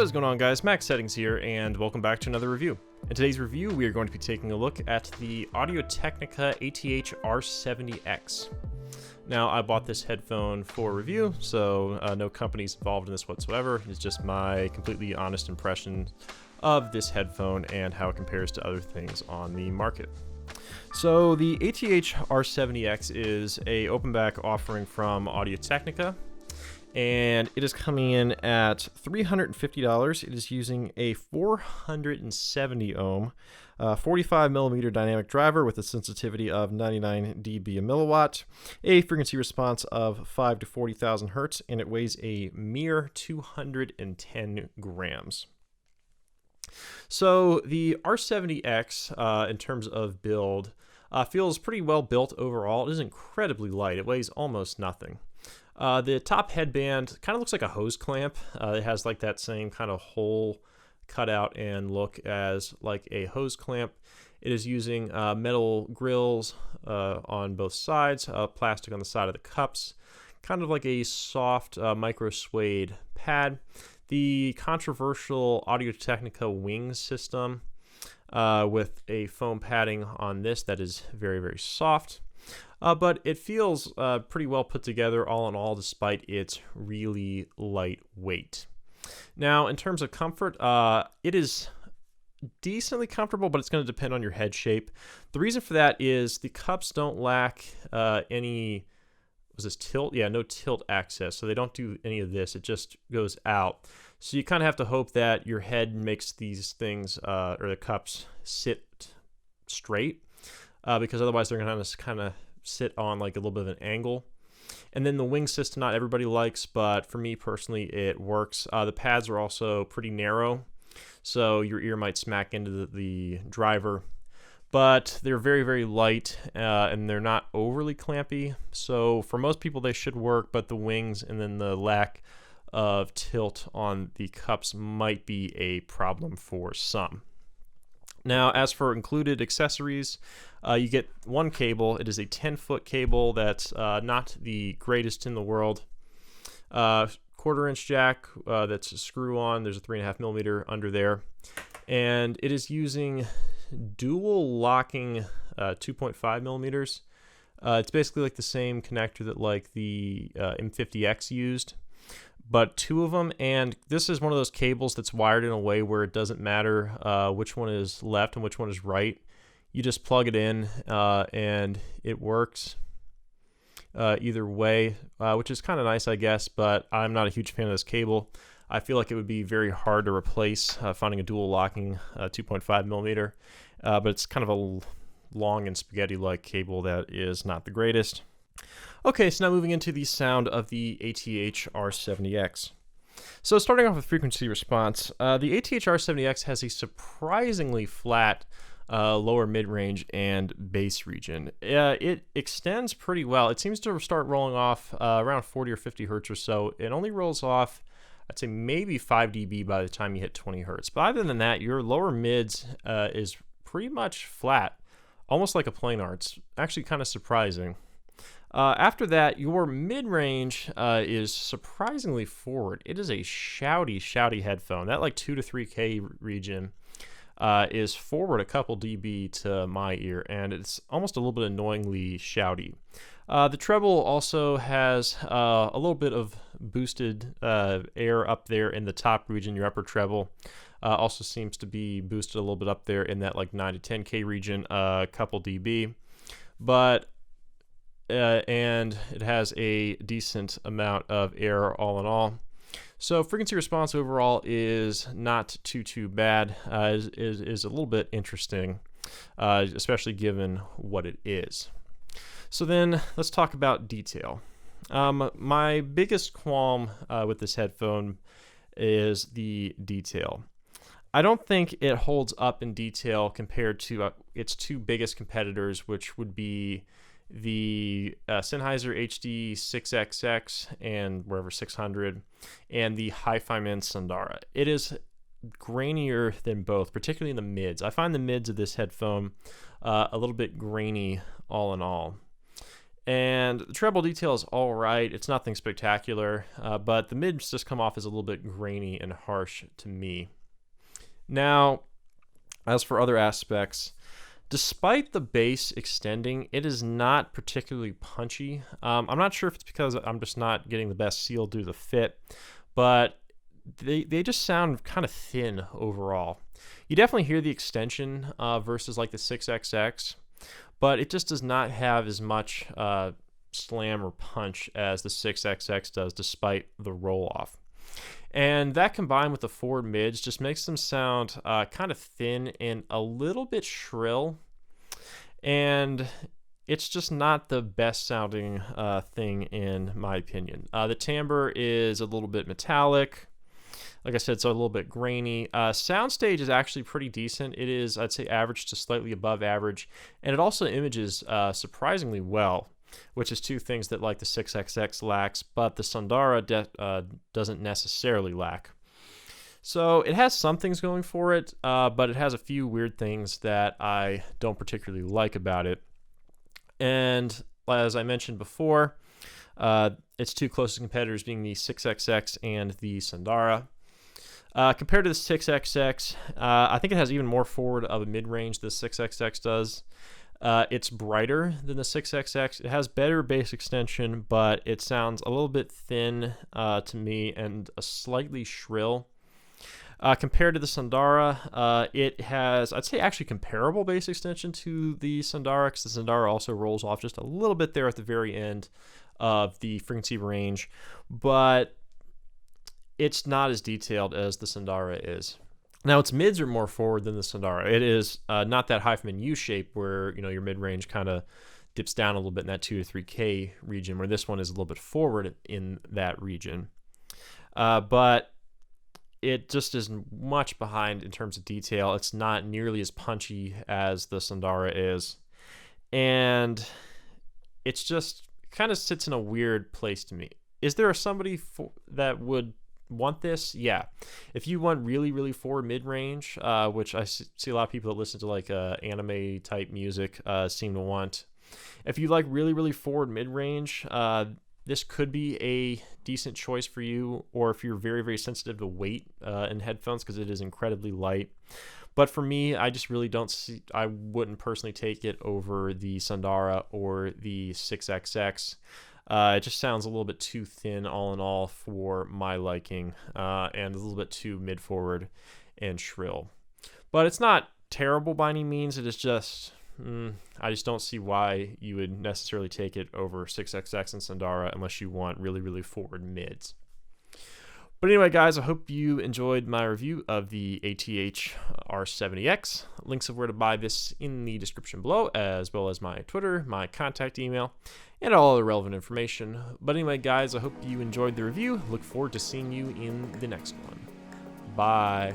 What is going on, guys? Max Settings here, and welcome back to another review. In today's review, we are going to be taking a look at the Audio-Technica ATH-R70X. Now, I bought this headphone for review, so no company's involved in this whatsoever. It's just my completely honest impression of this headphone and how it compares to other things on the market. So the ATH-R70X is a open back offering from Audio-Technica, and it is coming in at $350. It is using a 470 ohm, 45 millimeter dynamic driver with a sensitivity of 99 dB a milliwatt, a frequency response of 5 to 40,000 hertz, and it weighs a mere 210 grams. So the R70X, in terms of build, feels pretty well built overall. It is incredibly light. It weighs almost nothing. The top headband kind of looks like a hose clamp. It has like that same kind of hole cut out and look as like a hose clamp. It is using metal grills on both sides, plastic on the side of the cups, kind of like a soft micro suede pad. The controversial Audio-Technica wing system with a foam padding on this that is very, very soft. But it feels pretty well put together all in all, despite its really light weight. Now, in terms of comfort, it is decently comfortable, but it's going to depend on your head shape. The reason for that is the cups don't lack any, was this tilt? Yeah, no tilt access, so they don't do any of this. It just goes out. So you kind of have to hope that your head makes these things, or the cups, sit straight, because otherwise they're going to kind of sit on like a little bit of an angle. And then the wing system, not everybody likes, but for me personally, it works. The pads are also pretty narrow, so your ear might smack into the driver, but they're very, very light, and they're not overly clampy. So for most people, they should work, but the wings and then the lack of tilt on the cups might be a problem for some. Now, as for included accessories, you get one cable. It is a 10-foot cable that's not the greatest in the world. Quarter-inch jack that's a screw-on. There's a 3.5 millimeter under there. And it is using dual locking 2.5 millimeters. It's basically like the same connector that like the M50X used, but two of them. And this is one of those cables that's wired in a way where it doesn't matter which one is left and which one is right. You just plug it in and it works either way, which is kind of nice, I guess, but I'm not a huge fan of this cable. I feel like it would be very hard to replace finding a dual locking 2.5 millimeter, but it's kind of a long and spaghetti-like cable that is not the greatest. Okay, so now moving into the sound of the ATH-R70X. So starting off with frequency response, the ATH-R70X has a surprisingly flat lower mid-range and bass region. It extends pretty well. It seems to start rolling off around 40 or 50 hertz or so. It only rolls off, I'd say maybe 5 dB by the time you hit 20 hertz. But other than that, your lower mids is pretty much flat, almost like a planar. It's actually kind of surprising. After that, your mid-range is surprisingly forward. It is a shouty headphone. That like 2 to 3K region is forward a couple dB to my ear, and it's almost a little bit annoyingly shouty. The treble also has a little bit of boosted air up there in the top region. Your upper treble also seems to be boosted a little bit up there in that like 9 to 10K region, a couple dB. But and it has a decent amount of air all in all. So frequency response overall is not too bad. Is a little bit interesting, especially given what it is. So then let's talk about detail. My biggest qualm with this headphone is the detail. I don't think it holds up in detail compared to its two biggest competitors, which would be the Sennheiser HD6XX and wherever 600, and the Hi-Fi-Man Sundara. It is grainier than both, particularly in the mids. I find the mids of this headphone a little bit grainy all in all. And the treble detail is all right. It's nothing spectacular, but the mids just come off as a little bit grainy and harsh to me. Now, as for other aspects, despite the bass extending, it is not particularly punchy. I'm not sure if it's because I'm just not getting the best seal due to the fit, but they just sound kind of thin overall. You definitely hear the extension versus like the 6XX, but it just does not have as much slam or punch as the 6XX does, despite the roll-off. And that combined with the forward mids just makes them sound kind of thin and a little bit shrill. And it's just not the best sounding thing in my opinion. The timbre is a little bit metallic. Like I said, it's a little bit grainy. Soundstage is actually pretty decent. It is, I'd say, average to slightly above average. And it also images surprisingly well, which is two things that like the 6XX lacks, but the Sundara doesn't necessarily lack. So it has some things going for it, but it has a few weird things that I don't particularly like about it. And as I mentioned before, its two closest competitors being the 6XX and the Sundara. Compared to the 6XX, I think it has even more forward of a mid-range than the 6XX does. It's brighter than the 6XX. It has better bass extension, but it sounds a little bit thin to me and a slightly shrill. Compared to the Sundara, it has, I'd say, actually comparable bass extension to the Sundara, because the Sundara also rolls off just a little bit there at the very end of the frequency range, but it's not as detailed as the Sundara is. Now, its mids are more forward than the Sundara. It is not that high from an U shape where, you know, your mid-range kind of dips down a little bit in that 2 to 3K region, where this one is a little bit forward in that region. But it just is much behind in terms of detail. It's not nearly as punchy as the Sundara is. And it's just kind of sits in a weird place to me. Is there somebody that would want this? Yeah. If you want really, really forward mid-range, which I see a lot of people that listen to like anime type music seem to want. If you like really, really forward mid-range, this could be a decent choice for you, or if you're very, very sensitive to weight in headphones, because it is incredibly light. But for me, I just really don't see, I wouldn't personally take it over the Sundara or the 6XX. It just sounds a little bit too thin all in all for my liking, and a little bit too mid-forward and shrill. But it's not terrible by any means. It is just, I just don't see why you would necessarily take it over 6XX and Sundara unless you want really, really forward mids. But anyway, guys, I hope you enjoyed my review of the ATH-R70X. Links of where to buy this in the description below, as well as my Twitter, my contact email, and all other relevant information. But anyway, guys, I hope you enjoyed the review. Look forward to seeing you in the next one. Bye.